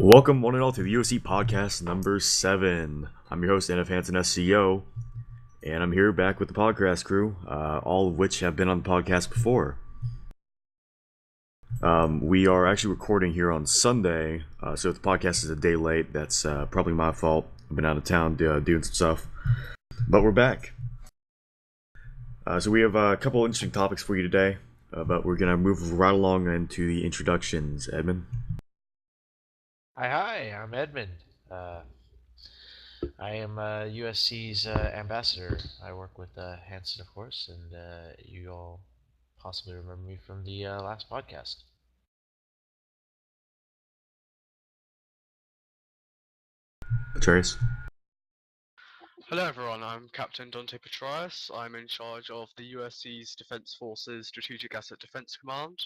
Welcome, one and all, to the USC Podcast number 7. I'm your host, Hanson, SCO, and I'm here back with the podcast crew, all of which have been on the podcast before. We are actually recording here on Sunday, so if the podcast is a day late, that's probably my fault. I've been out of town doing some stuff, but we're back. So we have a couple interesting topics for you today, but we're going to move right along into the introductions. Edmond? Hi, I'm Edmond. I am USC's ambassador. I work with Hanson, of course, and you all possibly remember me from the last podcast. Patrieas? Hello everyone, I'm Captain DantePatrieas. I'm in charge of the USC's Defense Forces Strategic Asset Defense Command,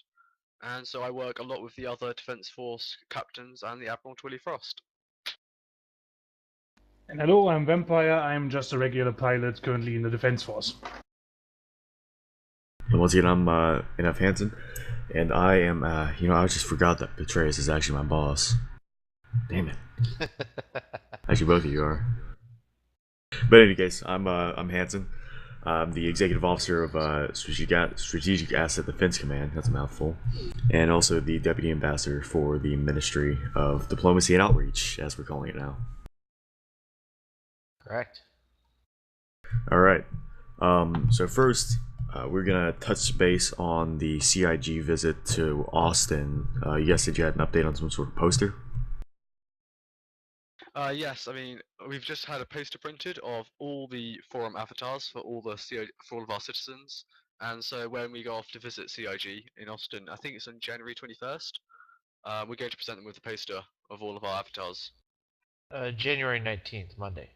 and so I work a lot with the other Defense Force captains and the Admiral Twilly Frost. And hello, I'm Vampire. I'm just a regular pilot currently in the Defense Force. And once again, I'm NF Hanson, and I am, I just forgot that Patrieas is actually my boss. Damn it. Actually, both of you are. But in any case, I'm Hanson. I'm the executive officer of Strategic Asset Defense Command. That's a mouthful. And also the deputy ambassador for the Ministry of Diplomacy and Outreach, as we're calling it now. Correct. All right. So first, we're gonna touch base on the CIG visit to Austin. You guys said you had an update on some sort of poster. Yes, I mean, we've just had a poster printed of all the forum avatars for all of our citizens, and so when we go off to visit CIG in Austin, I think it's on January 21st, we're going to present them with a poster of all of our avatars. January 19th, Monday.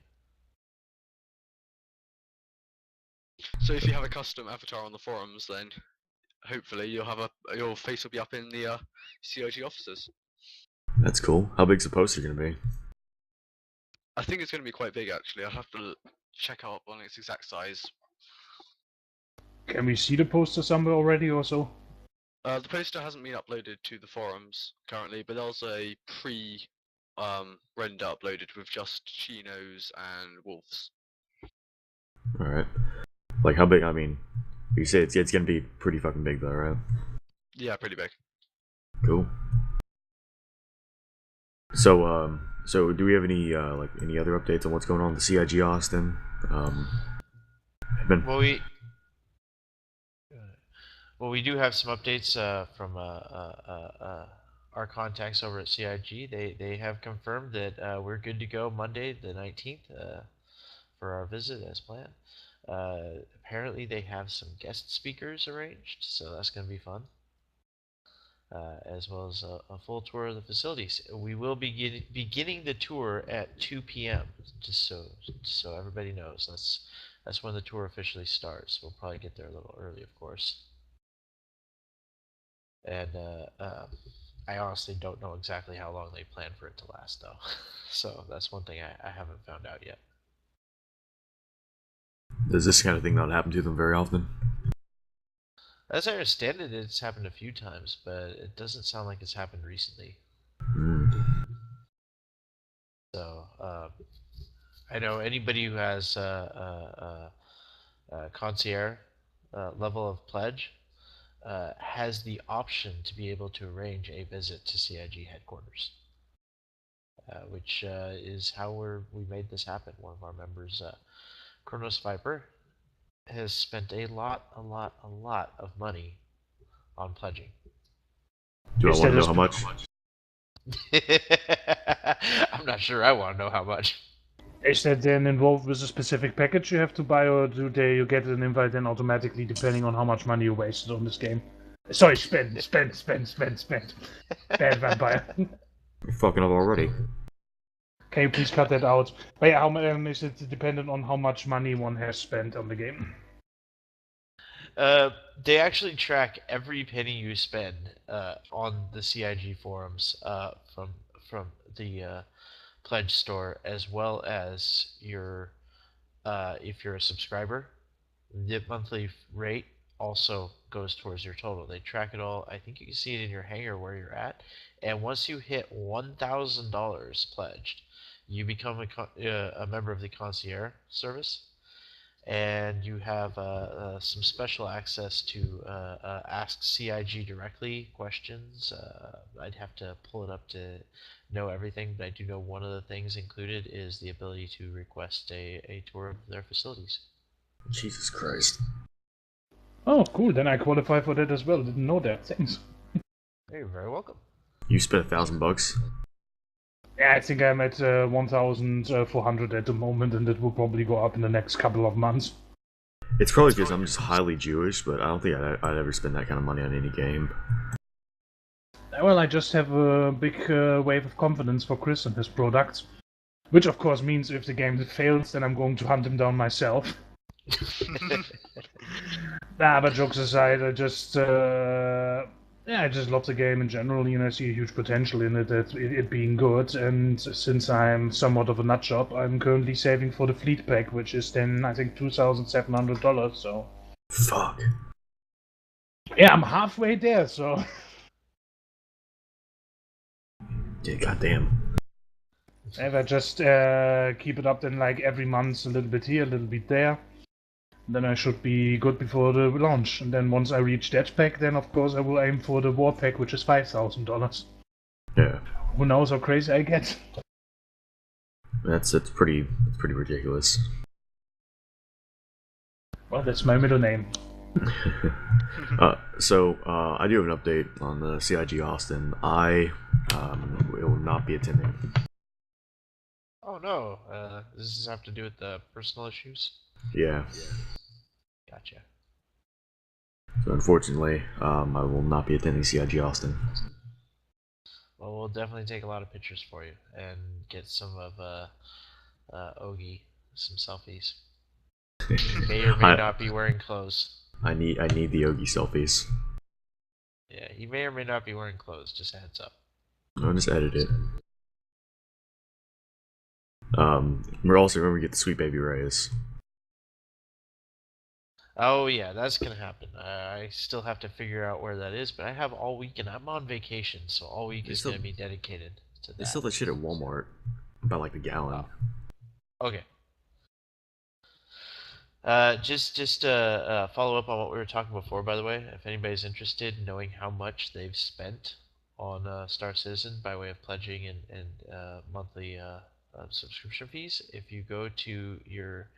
So if you have a custom avatar on the forums, then hopefully your face will be up in the CIG offices. That's cool. How big's the poster gonna be? I think it's going to be quite big actually. I'll have to check out on its exact size. Can we see the poster somewhere already or so? The poster hasn't been uploaded to the forums currently, but there's a render uploaded with just chinos and wolves. Alright. Like, how big? I mean, you say it's gonna be pretty fucking big though, right? Yeah, pretty big. Cool. So do we have any any other updates on what's going on with the CIG Austin? Well, we do have some updates from our contacts over at CIG. They have confirmed that we're good to go Monday the 19th for our visit as planned. Apparently they have some guest speakers arranged, so that's going to be fun. As well as a full tour of the facilities. We will be beginning the tour at 2 p.m. just so everybody knows. That's when the tour officially starts. We'll probably get there a little early, of course. And I honestly don't know exactly how long they plan for it to last, though. So that's one thing I haven't found out yet. Does this kind of thing not happen to them very often? As I understand it, it's happened a few times, but it doesn't sound like it's happened recently. So, I know anybody who has concierge level of pledge has the option to be able to arrange a visit to CIG headquarters, which is how we made this happen. One of our members, Kronos Viper, has spent a lot of money on pledging. Do I want to know how much? I'm not sure I want to know how much. Is that then involved with a specific package you have to buy, or do you get an invite then automatically depending on how much money you wasted on this game? Sorry, spend. Bad Vampire. You're fucking up already. Can you please cut that out? But yeah, is it dependent on how much money one has spent on the game? They actually track every penny you spend on the CIG forums from the pledge store, as well as your if you're a subscriber, the monthly rate also goes towards your total. They track it all. I think you can see it in your hangar where you're at. And once you hit $1,000 pledged, you become a member of the concierge service, and you have some special access to ask CIG directly questions. I'd have to pull it up to know everything, but I do know one of the things included is the ability to request a tour of their facilities. Jesus Christ. Oh, cool. Then I qualify for that as well. Didn't know that. Thanks. You're very welcome. You spent $1,000? Yeah, I think I'm at 1,400 at the moment, and it will probably go up in the next couple of months. It's probably because I'm just highly Jewish, but I don't think I'd ever spend that kind of money on any game. Well, I just have a big wave of confidence for Chris and his products. Which, of course, means if the game fails, then I'm going to hunt him down myself. But jokes aside, I just love the game in general. You know, I see a huge potential in it being good. And since I'm somewhat of a nutjob, I'm currently saving for the fleet pack, which is then I think $2,700. So. Fuck. Yeah, I'm halfway there. So. Yeah, goddamn. If I just keep it up, then like every month, a little bit here, a little bit there. Then I should be good before the launch. And then once I reach that pack, then of course I will aim for the war pack, which is $5,000. Yeah. Who knows how crazy I get? That's pretty ridiculous. Well, that's my middle name. So I do have an update on the CIG Austin. I will not be attending. Oh no, does this have to do with the personal issues? Yeah. Gotcha. So unfortunately, I will not be attending CIG Austin. Well, we'll definitely take a lot of pictures for you and get some of Ogie some selfies. He may or may not be wearing clothes. I need the Ogie selfies. Yeah, he may or may not be wearing clothes. Just a heads up. I'll just edit it. We're also remember to get the Sweet Baby Rays. Oh yeah, that's gonna happen. I still have to figure out where that is, but I have all week and I'm on vacation, so all week is gonna be dedicated to that. They sell that shit at Walmart, about like the gallon. Oh. Okay. Just follow up on what we were talking before. By the way, if anybody's interested in knowing how much they've spent on Star Citizen by way of pledging and monthly subscription fees, if you go to your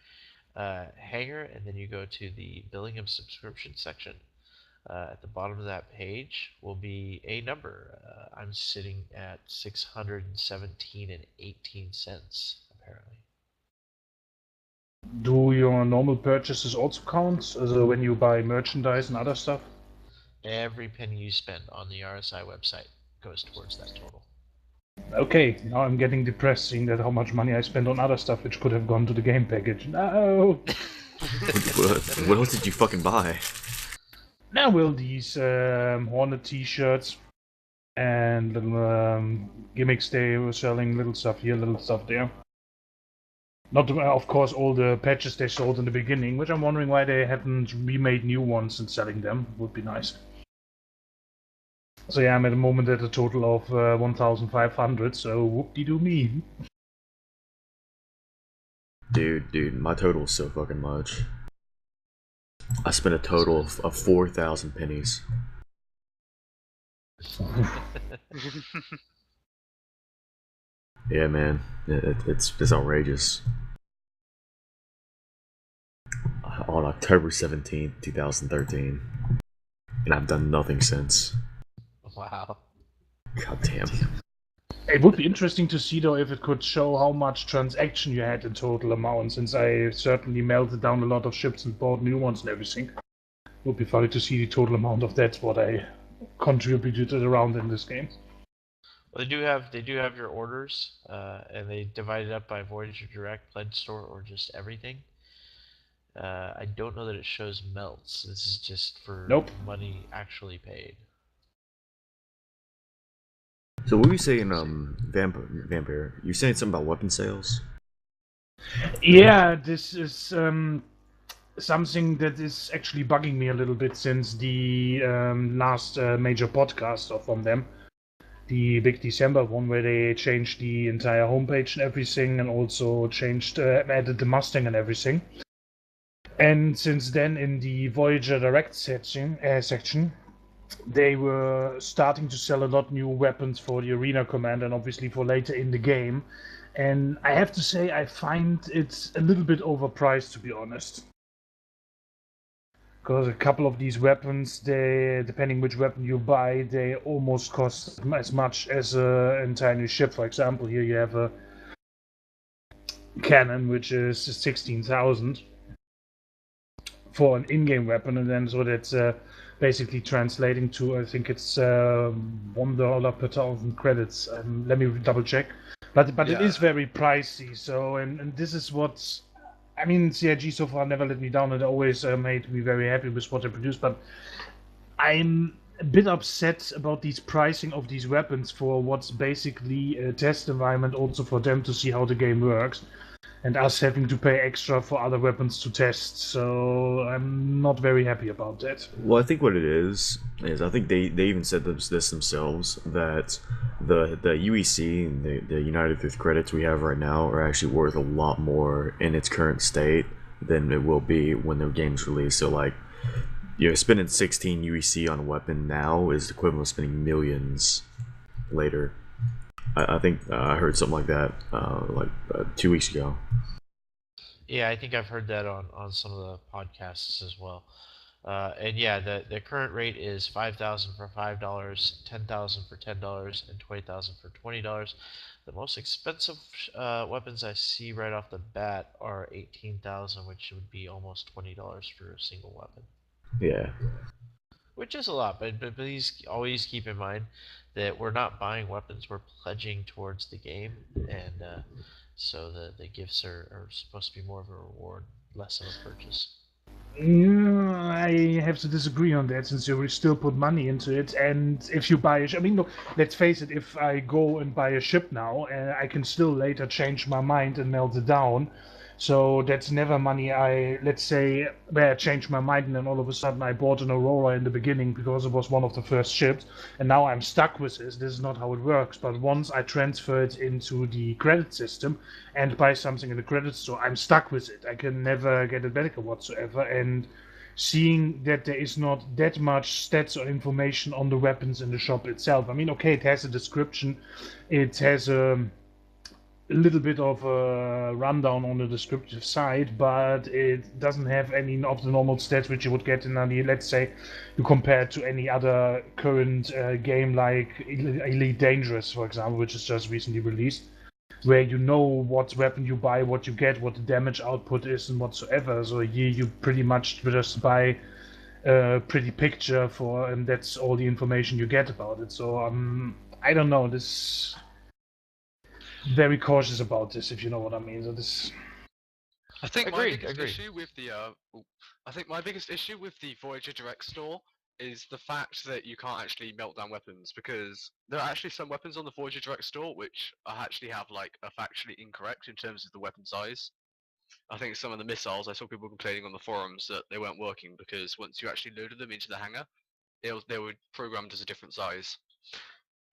hangar and then you go to the billing and subscription section, at the bottom of that page will be a number. I'm sitting at $617.18 apparently. Do your normal purchases also count? So when you buy merchandise and other stuff? Every penny you spend on the RSI website goes towards that total. Okay, now I'm getting depressed seeing that how much money I spent on other stuff which could have gone to the game package. No! What else did you fucking buy? Now will these Hornet t-shirts and little gimmicks they were selling, little stuff here, little stuff there. Not, of course, all the patches they sold in the beginning, which I'm wondering why they haven't remade new ones and selling them. Would be nice. So yeah, I'm at the moment at a total of 1,500, so whoop-de-doo me. Dude, my total is so fucking much. I spent a total of 4,000 pennies. Yeah, man, it's outrageous. On October 17th, 2013, and I've done nothing since. Wow. God damn. It would be interesting to see though if it could show how much transaction you had in total amount, since I certainly melted down a lot of ships and bought new ones and everything. It would be funny to see the total amount of that, what I contributed around in this game. Well, they do have your orders, and they divide it up by Voyager Direct, Pledge Store, or just everything. I don't know that it shows melts. This is just for money actually paid. So what were you saying, Vampier? You saying something about weapon sales? Yeah, this is something that is actually bugging me a little bit since the last major podcast from them, the big December one, where they changed the entire homepage and everything, and also added the Mustang and everything. And since then, in the Voyager Direct section, they were starting to sell a lot new weapons for the Arena Command and obviously for later in the game. And I have to say, I find it's a little bit overpriced, to be honest. Because a couple of these weapons, depending which weapon you buy, they almost cost as much as an entire new ship. For example, here you have a cannon, which is 16,000 for an in-game weapon, and then so that's basically translating to, I think it's $1 per 1,000 credits. Let me double check. But Yeah. it is very pricey. So and this is what's, I mean, CIG so far never let me down. It always made me very happy with what they produce. But I'm a bit upset about these pricing of these weapons for what's basically a test environment, also for them to see how the game works, and us having to pay extra for other weapons to test. So I'm not very happy about that. Well, I think what it is I think they even said this themselves, that the UEC and the United with credits we have right now are actually worth a lot more in its current state than it will be when the game's released. So like, spending 16 UEC on a weapon now is the equivalent of spending millions later. I think I heard something like that 2 weeks ago. Yeah, I think I've heard that on some of the podcasts as well. And yeah, the current rate is $5,000 for $5, $10,000 for $10, and $20,000 for $20. The most expensive weapons I see right off the bat are $18,000, which would be almost $20 for a single weapon. Yeah. Which is a lot, but please always keep in mind that we're not buying weapons, we're pledging towards the game, and so the gifts are supposed to be more of a reward, less of a purchase. I have to disagree on that, since you still put money into it. And if you buy I mean, look, let's face it, if I go and buy a ship now, I can still later change my mind and melt it down. So that's never money let's say, where I changed my mind and then all of a sudden I bought an Aurora in the beginning because it was one of the first ships, and now I'm stuck with this. This is not how it works. But once I transfer it into the credit system and buy something in the credit store, I'm stuck with it. I can never get it back or whatsoever. And seeing that there is not that much stats or information on the weapons in the shop itself. I mean, okay, it has a description. It has a little bit of a rundown on the descriptive side, but it doesn't have any of the normal stats which you would get in any, let's say, you compare it to any other current game like Elite Dangerous, for example, which is just recently released, where you know what weapon you buy, what you get, what the damage output is, and whatsoever. So here you pretty much just buy a pretty picture and that's all the information you get about it. So I don't know, this very cautious about this, if you know what I mean. So this, I think Agreed, my biggest agreed. issue with the Voyager Direct store is the fact that you can't actually melt down weapons, because there are actually some weapons on the Voyager Direct store which actually have are factually incorrect in terms of the weapon size. I think some of the missiles, I saw people complaining on the forums that they weren't working because once you actually loaded them into the hangar, they were programmed as a different size.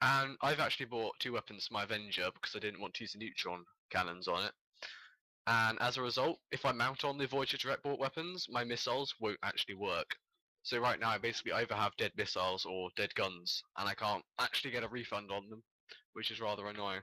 And I've actually bought 2 weapons for my Avenger because I didn't want to use the neutron cannons on it. And as a result, if I mount on the Voyager Direct bought weapons, my missiles won't actually work. So right now I basically either have dead missiles or dead guns, and I can't actually get a refund on them, which is rather annoying.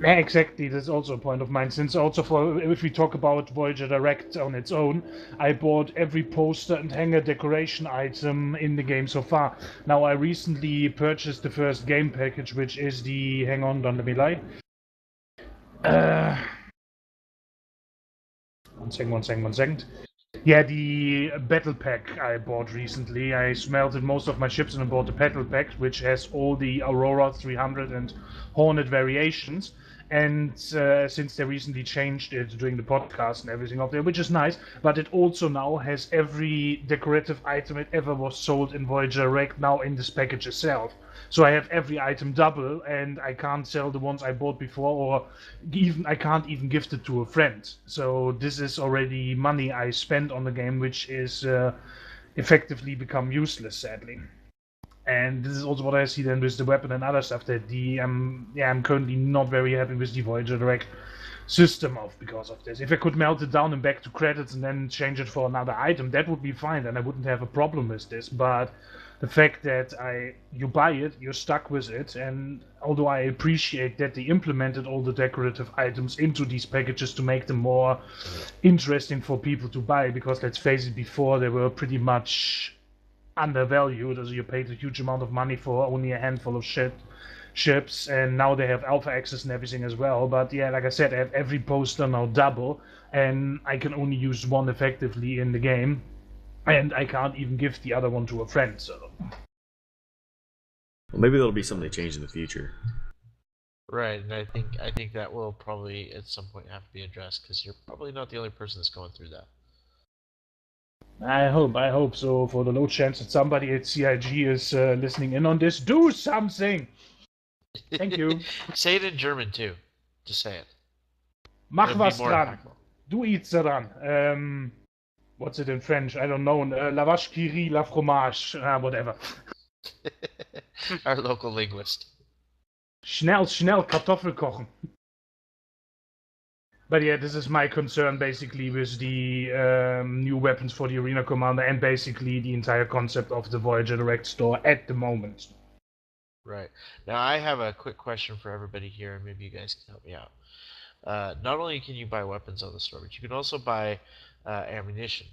yeah, exactly. That's also a point of mine. Since also if we talk about Voyager Direct on its own, I bought every poster and hangar decoration item in the game so far. Now I recently purchased the first game package, which is the, hang on, don't let me lie. One second. Yeah, the battle pack I bought recently. I smelted most of my ships and I bought the battle pack, which has all the Aurora 300 and Hornet variations. And since they recently changed it during the podcast and everything up there, which is nice, but it also now has every decorative item that ever was sold in Voyager Direct now in this package itself. So I have every item double, and I can't sell the ones I bought before, or even I can't even gift it to a friend. So this is already money I spent on the game, which is effectively become useless, sadly. And this is also what I see then with the weapon and other stuff that I'm currently not very happy with the Voyager Direct system because of this. If I could melt it down and back to credits and then change it for another item, that would be fine, and I wouldn't have a problem with this. But the fact that you buy it, you're stuck with it, and although I appreciate that they implemented all the decorative items into these packages to make them more interesting for people to buy, because let's face it, before they were pretty much undervalued, as you paid a huge amount of money for only a handful of ships, and now they have alpha access and everything as well. But yeah, like I said, I have every poster now double, and I can only use one effectively in the game, and I can't even give the other one to a friend. So well, maybe that'll be something they change in the future. Right, and I think that will probably at some point have to be addressed, because you're probably not the only person that's going through that. I hope so. For the low chance that somebody at CIG is listening in on this, do something. Thank you. Say it in German too. Just say it. Mach It'll be was more dran. impactful. Du iets daran. What's it in French? I don't know. La vache qui rit, la fromage. Whatever. Our local linguist. Schnell Kartoffel kochen. But yeah, this is my concern basically with the new weapons for the Arena Commander, and basically the entire concept of the Voyager Direct store at the moment. Right. Now I have a quick question for everybody here, and maybe you guys can help me out. Not only can you buy weapons on the store, but you can also buy ammunition,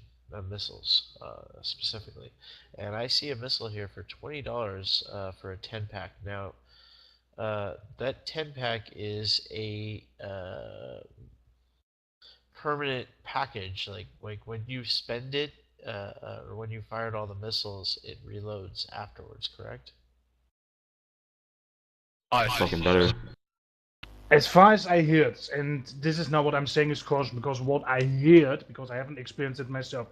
missiles specifically. And I see a missile here for $20 for a 10-pack. Now, that 10-pack is a permanent package. Like when you spend it, or when you fired all the missiles, it reloads afterwards, correct? Fucking better. As far as I heard, and this is not what I'm saying is caution, because what I heard, because I haven't experienced it myself,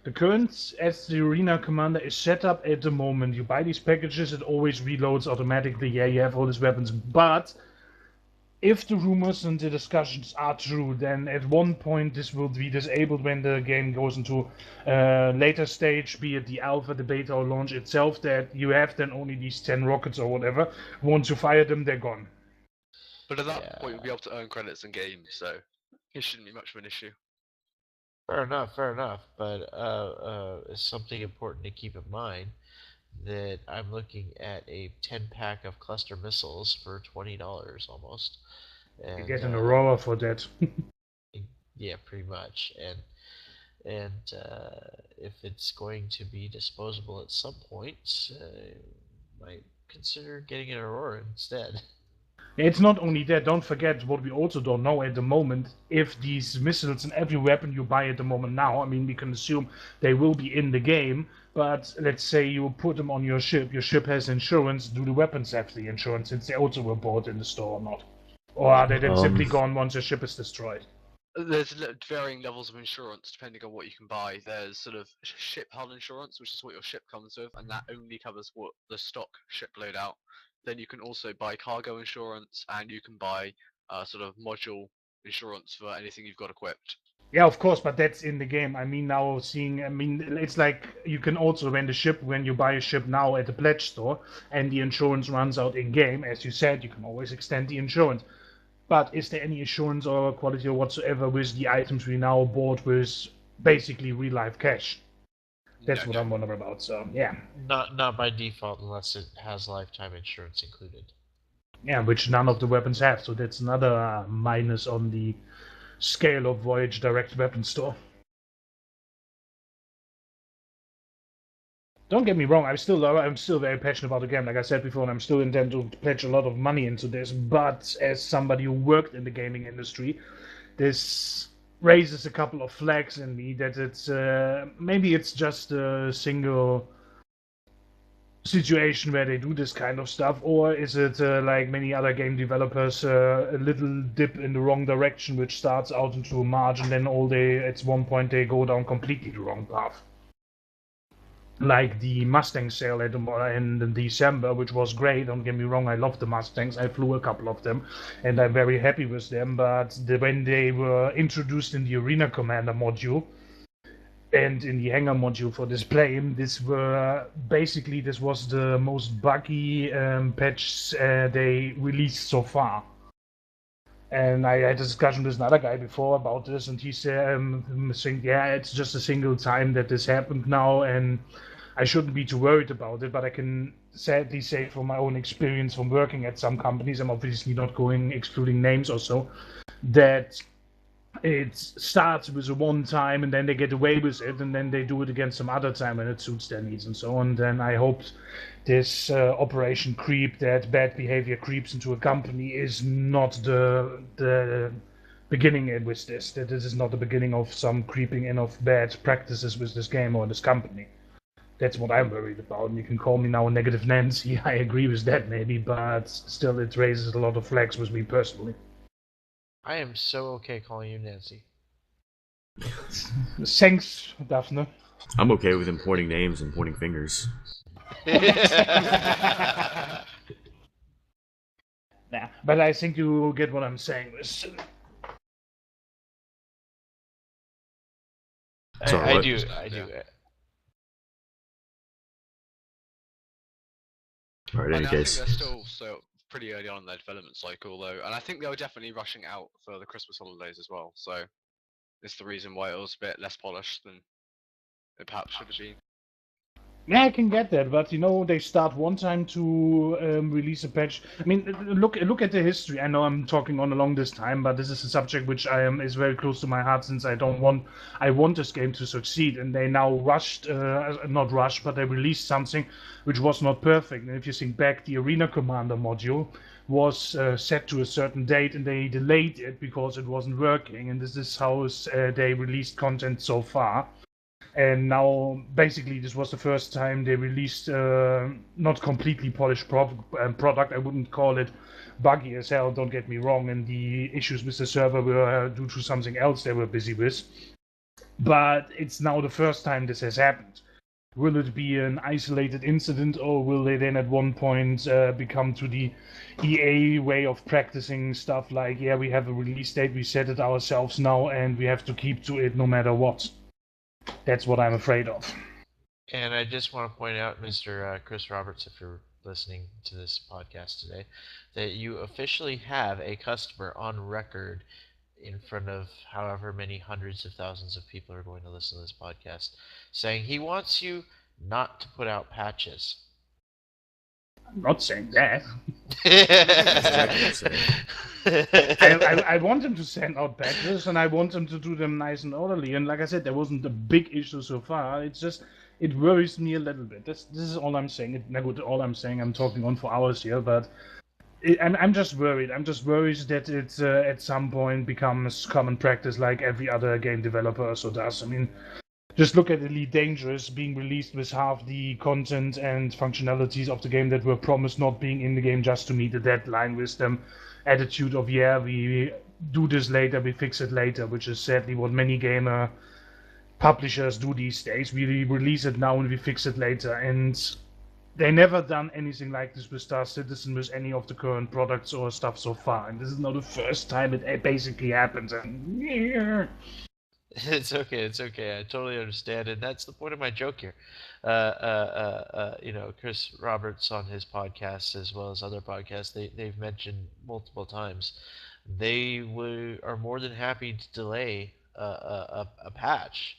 the current as the Arena Commander is set up at the moment. You buy these packages, it always reloads automatically. Yeah, you have all these weapons, but if the rumors and the discussions are true, then at one point this will be disabled when the game goes into later stage, be it the alpha, the beta, or launch itself, that you have then only these 10 rockets or whatever. Once you fire them, they're gone. But at that point, you'll be able to earn credits in games, so it shouldn't be much of an issue. Fair enough. But it's something important to keep in mind, that I'm looking at a 10-pack of cluster missiles for $20 almost. And, You get an Aurora for that. Yeah, pretty much. And if it's going to be disposable at some point, might consider getting an Aurora instead. It's not only that, don't forget what we also don't know at the moment, if these missiles and every weapon you buy at the moment now, I mean, we can assume they will be in the game, but let's say you put them on your ship has insurance, do the weapons have the insurance since they also were bought in the store or not? Or are they then simply gone once your ship is destroyed? There's varying levels of insurance depending on what you can buy. There's sort of ship hull insurance, which is what your ship comes with, and that only covers what the stock ship loadout. Then you can also buy cargo insurance, and you can buy sort of module insurance for anything you've got equipped. Yeah, of course, but that's in the game. I mean, it's like you can also rent a ship when you buy a ship now at the pledge store, and the insurance runs out in game. As you said, you can always extend the insurance. But is there any assurance or quality or whatsoever with the items we now bought with basically real life cash? That's what I'm wondering about. So yeah. Not by default unless it has lifetime insurance included. Yeah, which none of the weapons have. So that's another minus on the scale of Voyage Direct Weapon Store. Don't get me wrong, I'm still very passionate about the game, like I said before, and I'm still intend to pledge a lot of money into this, but as somebody who worked in the gaming industry, this raises a couple of flags in me that it's maybe it's just a single situation where they do this kind of stuff, or is it like many other game developers, a little dip in the wrong direction, which starts out into a margin, then at one point they go down completely the wrong path? Like the Mustang sale in December, which was great. Don't get me wrong, I love the Mustangs. I flew a couple of them, and I'm very happy with them. But when they were introduced in the Arena Commander module and in the hangar module for this plane, this was the most buggy patch they released so far. And I had a discussion with another guy before about this, and he said, saying, yeah, it's just a single time that this happened now, and I shouldn't be too worried about it, but I can sadly say from my own experience from working at some companies, I'm obviously not excluding names or so, that it starts with a one time and then they get away with it and then they do it again some other time when it suits their needs and so on. Then I hope this operation creep, that bad behavior creeps into a company, is not the beginning with this. That this is not the beginning of some creeping in of bad practices with this game or this company. That's what I'm worried about. And you can call me now a negative Nancy. I agree with that maybe, but still it raises a lot of flags with me personally. I am so okay calling you Nancy. Thanks, Daphne. I'm okay with him pointing names and pointing fingers. Nah, but I think you get what I'm saying. I do. All right, in any case. I think they're still pretty early on in their development cycle, though, and I think they were definitely rushing out for the Christmas holidays as well. So it's the reason why it was a bit less polished than it perhaps should have been. Yeah, I can get that, but they start one time to release a patch. I mean, look at the history. I know I'm talking on along this time, but this is a subject which is very close to my heart, since I want this game to succeed, and they now not rushed, but they released something which was not perfect. And if you think back, the Arena Commander module was set to a certain date, and they delayed it because it wasn't working. And this is how they released content so far. And now, basically, this was the first time they released not completely polished product. I wouldn't call it buggy as hell, don't get me wrong, and the issues with the server were due to something else they were busy with. But it's now the first time this has happened. Will it be an isolated incident, or will they then at one point become to the EA way of practicing stuff like, yeah, we have a release date, we set it ourselves now, and we have to keep to it no matter what? That's what I'm afraid of. And I just want to point out, Mr. Chris Roberts, if you're listening to this podcast today, that you officially have a customer on record in front of however many hundreds of thousands of people are going to listen to this podcast, saying he wants you not to put out patches. I'm not saying that. I want them to send out patches, and I want them to do them nice and orderly. And like I said, there wasn't a big issue so far. It's just, it worries me a little bit. This is all I'm saying. All I'm saying. I'm talking on for hours here, but I'm just worried. I'm just worried that it at some point becomes common practice, like every other game developer also does. I mean, just look at Elite Dangerous being released with half the content and functionalities of the game that were promised not being in the game just to meet the deadline, with them attitude of, yeah, we do this later, we fix it later, which is sadly what many gamer publishers do these days. We release it now and we fix it later, and they never done anything like this with Star Citizen, with any of the current products or stuff so far, and this is not the first time it basically happens. And yeah. It's okay. I totally understand, and that's the point of my joke here. Chris Roberts on his podcast, as well as other podcasts, they've mentioned multiple times they are more than happy to delay a patch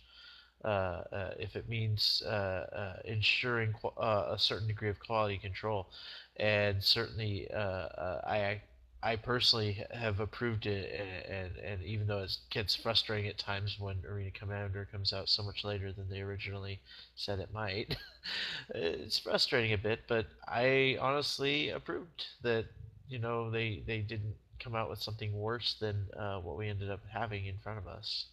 if it means ensuring a certain degree of quality control, and certainly I personally have approved it, and even though it gets frustrating at times when Arena Commander comes out so much later than they originally said it might, it's frustrating a bit, but I honestly approved that, they didn't come out with something worse than what we ended up having in front of us.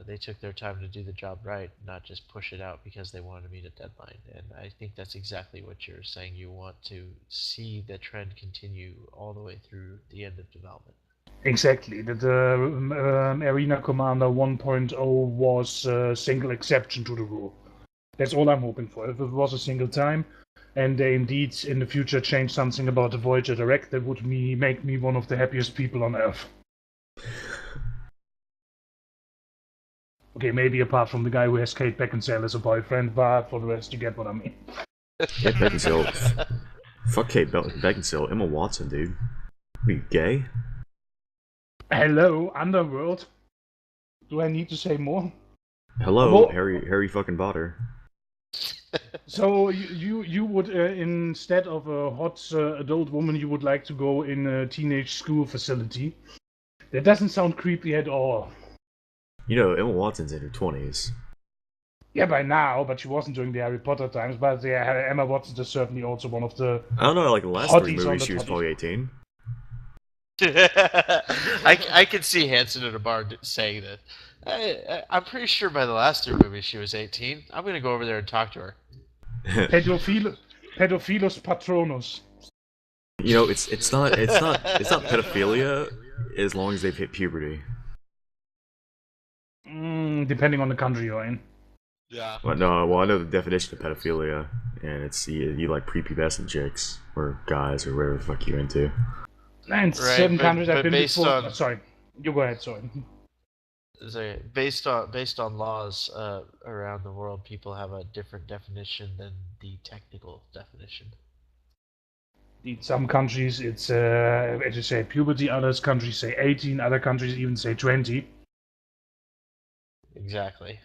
they took their time to do the job right, not just push it out because they wanted to meet a deadline. And I think that's exactly what you're saying. You want to see the trend continue all the way through the end of development. Exactly. The Arena Commander 1.0 was a single exception to the rule. That's all I'm hoping for. If it was a single time, and they indeed in the future change something about the Voyager Direct, that would make me one of the happiest people on Earth. Okay, maybe apart from the guy who has Kate Beckinsale as a boyfriend, but for the rest, you get what I mean. Kate Beckinsale. Fuck Kate Beckinsale. Emma Watson, dude. Are you gay? Hello, Underworld. Do I need to say more? Hello, Well, Harry fucking Potter. So you would instead of a hot adult woman, you would like to go in a teenage school facility. That doesn't sound creepy at all. You know, Emma Watson's in her 20s. Yeah, by now, but she wasn't during the Harry Potter times. But yeah, Emma Watson is certainly also one of the. I don't know, like the last three hotties on movies, the she was totties. probably 18. I could see Hanson at a bar saying that. I'm pretty sure by the last 3 movies she was 18. I'm gonna go over there and talk to her. Pedophilus Patronus. You know, it's not pedophilia as long as they've hit puberty. Depending on the country you're in. Yeah. Well, no, I know the definition of pedophilia, and it's you like prepubescent chicks or guys or whatever the fuck you're into. And Right, certain but- countries I've but been based before. on- Sorry, you go ahead. Sorry. So based on laws around the world, people have a different definition than the technical definition. In some countries, it's as you say, puberty. Other countries say 18. Other countries even say 20. Exactly.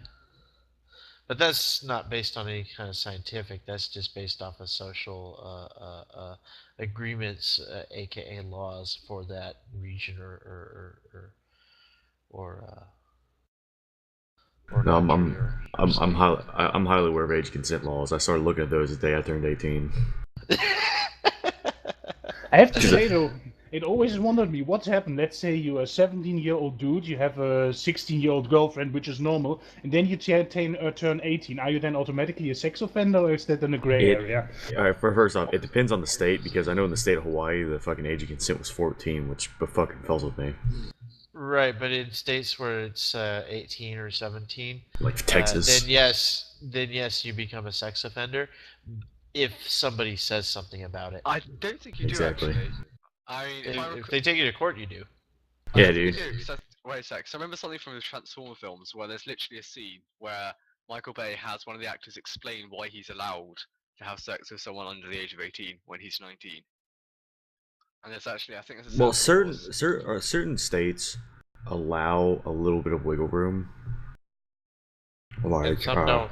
But that's not based on any kind of scientific. That's just based off of social agreements, aka laws for that region or No, country or I'm state. highly aware of age consent laws. I started looking at those the day I turned 18. I have to say though, it always wondered me what's happened. Let's say you're a 17-year-old dude, you have a 16-year-old girlfriend, which is normal, and then you turn 18. Are you then automatically a sex offender, or is that in a gray area? First off, it depends on the state, because I know in the state of Hawaii, the fucking age of consent was 14, which fucking fells with me. Right, but in states where it's 18 or 17, Like Texas. then yes, you become a sex offender if somebody says something about it. I don't think you Exactly. do actually. I mean, If they take you to court, you do. Yeah, I think you dude. do, 'cause wait a sec. 'Cause I remember something from the Transformer films where there's literally a scene where Michael Bay has one of the actors explain why he's allowed to have sex with someone under the age of 18 when he's 19. And there's actually, I think there's a Well, certain clause. certain states allow a little bit of wiggle room. Like, And some don't.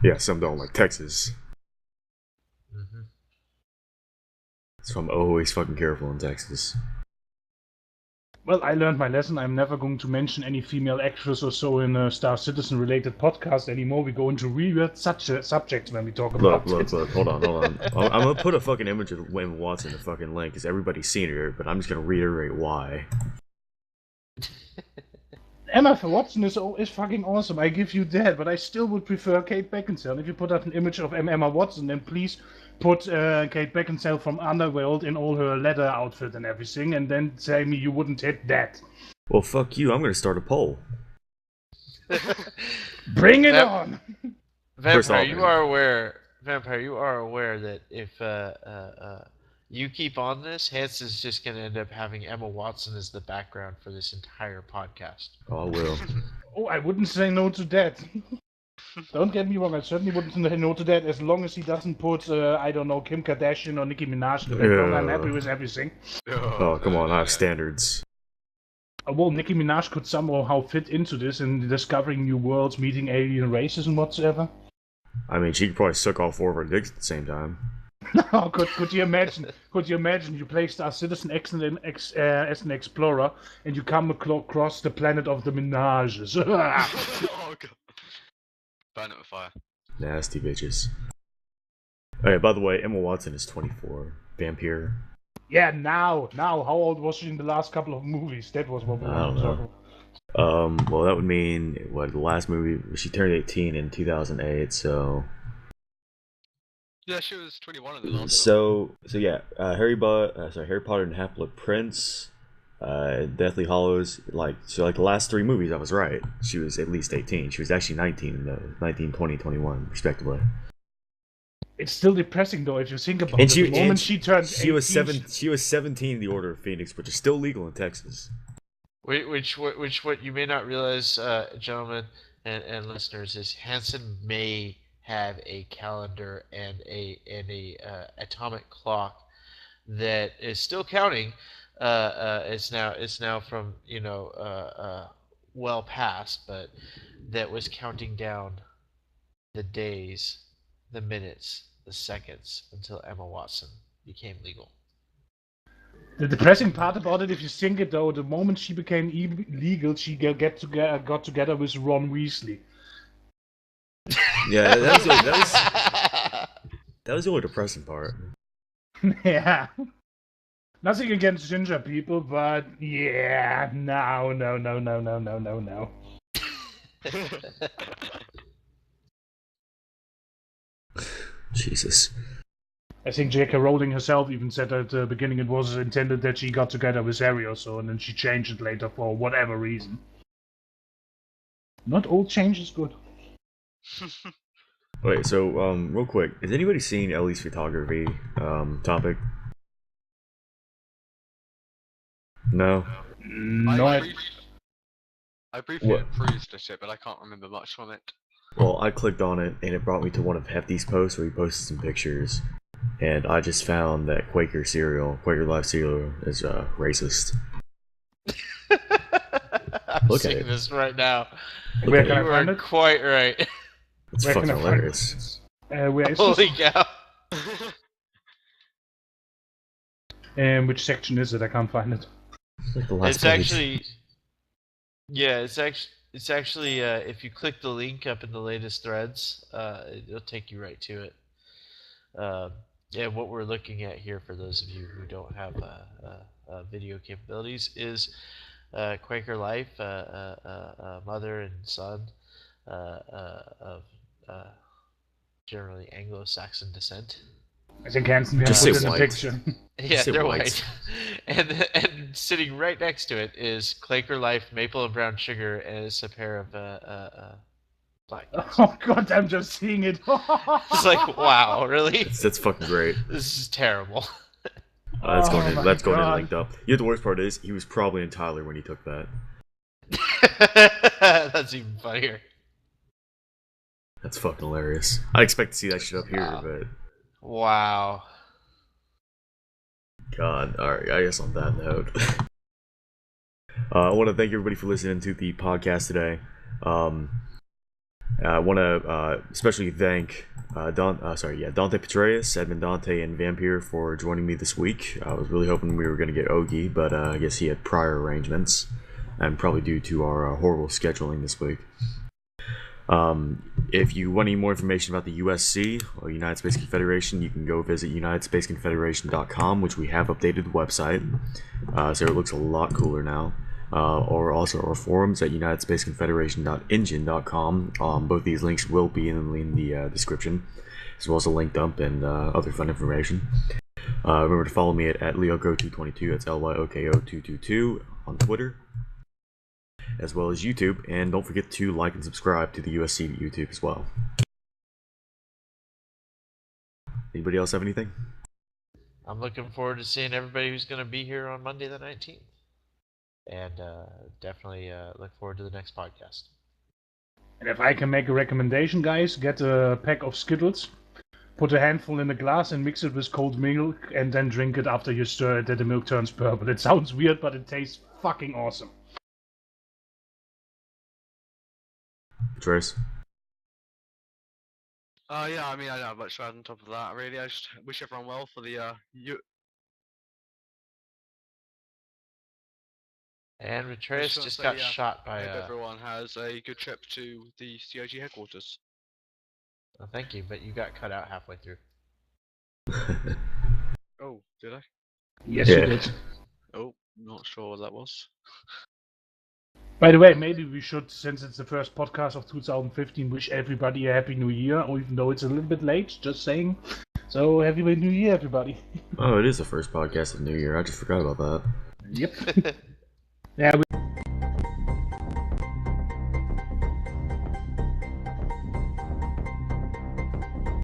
yeah, some don't, like Texas. hmm So I'm always fucking careful in Texas. Well, I learned my lesson. I'm never going to mention any female actress or so in a Star Citizen related podcast anymore. We go into weird subjects when we talk about it. Look, hold on. I'm gonna put a fucking image of Emma Watson in the fucking link, because everybody's seen her, but I'm just gonna reiterate why. Emma Watson is fucking awesome. I give you that, but I still would prefer Kate Beckinsale. If you put out an image of Emma Watson, then please put Kate Beckinsale from Underworld in all her leather outfit and everything, and then say me you wouldn't hit that. Well, fuck you. I'm gonna start a poll. Bring it That- on. First Vampire, off, you are aware that if you keep on this, Hanson's just going to end up having Emma Watson as the background for this entire podcast. Oh, I will. Oh, I wouldn't say no to that. Don't get me wrong, I certainly wouldn't say no to that as long as he doesn't put, I don't know, Kim Kardashian or Nicki Minaj in the background. I'm happy with everything. Oh, come on. I have standards. Well, Nicki Minaj could somehow fit into this in discovering new worlds, meeting alien races and whatsoever. I mean, she could probably suck all 4 of her dicks at the same time. No, could you imagine? Could you imagine you play Star Citizen X as an explorer and you come across the planet of the Minages? Oh god. Burn it with fire. Nasty bitches. Hey, by the way, Emma Watson is 24. Vampier. Yeah, now. How old was she in the last couple of movies? That was what we I were don't know. talking about. Well, that would mean what the last movie she turned 18 in 2008. So Yeah, she was 21 in the last one. so yeah, Harry Potter and Half-Blood Prince, Deathly Hollows. Like the last three movies, I was right. She was at least 18. She was actually 19 in those, 19, 20, 21, respectively. It's still depressing though if you think about And it. The moment she turned 18, she was 17 in the Order of Phoenix, which is still legal in Texas. Which what you may not realize, gentlemen and listeners, is Hanson may have a calendar and a atomic clock that is still counting. It's now from well past, but that was counting down the days, the minutes, the seconds until Emma Watson became legal. The depressing part about it, if you think it though, the moment she became legal, she got together with Ron Weasley. Yeah, that was the only depressing part. Yeah. Nothing against ginger people, but yeah, no. Jesus. I think J.K. Rowling herself even said at the beginning it was intended that she got together with Harry or so, and then she changed it later for whatever reason. Not all change is good. Wait, so real quick, has anybody seen Ellie's photography topic? No. No, I briefly perused it, but I can't remember much from it. Well, I clicked on it, and it brought me to one of Hefty's posts where he posted some pictures, and I just found that Quaker Life cereal, is racist. I'm Look at seeing it. this right now. Where can You I find are it? quite right. It's Where fucking can I find hilarious. Where is Holy this? cow! Which section is it? I can't find it. It's like the last It's page. actually, yeah, it's actually if you click the link up in the latest threads, it'll take you right to it. Yeah, what we're looking at here, for those of you who don't have video capabilities, is Quaker Life, mother and son of generally Anglo-Saxon descent. I think Hanson can Just put say in the white. picture. Yeah, Say they're white. white. And sitting right next to it is Quaker Life maple and brown sugar, and it's a pair of black guys. Oh god, I'm just seeing it. It's like, wow, really? That's fucking great. This is terrible. That's going in. my That's going in God. linked up. You know, the worst part is he was probably in Tyler when he took that. That's even funnier. That's fucking hilarious. I expect to see that shit up here, Wow. but Wow. God. All right. I guess on that note, I want to thank everybody for listening to the podcast today. I want to especially thank DantePatrieas, EdmondDante, and Vampier for joining me this week. I was really hoping we were going to get Ogie, but I guess he had prior arrangements, and probably due to our horrible scheduling this week. If you want any more information about the USC, or United Space Confederation, you can go visit UnitedSpaceConfederation.com, which we have updated the website, so it looks a lot cooler now. Or also our forums at UnitedSpaceConfederation.engine.com. Both these links will be in the description, as well as a link dump and other fun information. Remember to follow me at LeoKo222, that's LYOKO222 on Twitter, as well as YouTube, and don't forget to like and subscribe to the USC YouTube as well. Anybody else have anything? I'm looking forward to seeing everybody who's going to be here on Monday the 19th. And definitely look forward to the next podcast. And if I can make a recommendation, guys, get a pack of Skittles, put a handful in a glass and mix it with cold milk, and then drink it after you stir it that the milk turns purple. It sounds weird, but it tastes fucking awesome. Trace? Yeah, I mean, I don't have much to add on top of that, really. I just wish everyone well for the And Retreus just say, got shot by hope everyone has a good trip to the CIG headquarters. well, thank you, but you got cut out halfway through. Oh, did I? Yes, Yeah. you did. Oh, not sure what that was. By the way, maybe we should, since it's the first podcast of 2015, wish everybody a happy new year, or even though it's a little bit late, just saying. So, happy new year, everybody. Oh, it is the first podcast of the new year. I just forgot about that. Yep. Yeah, we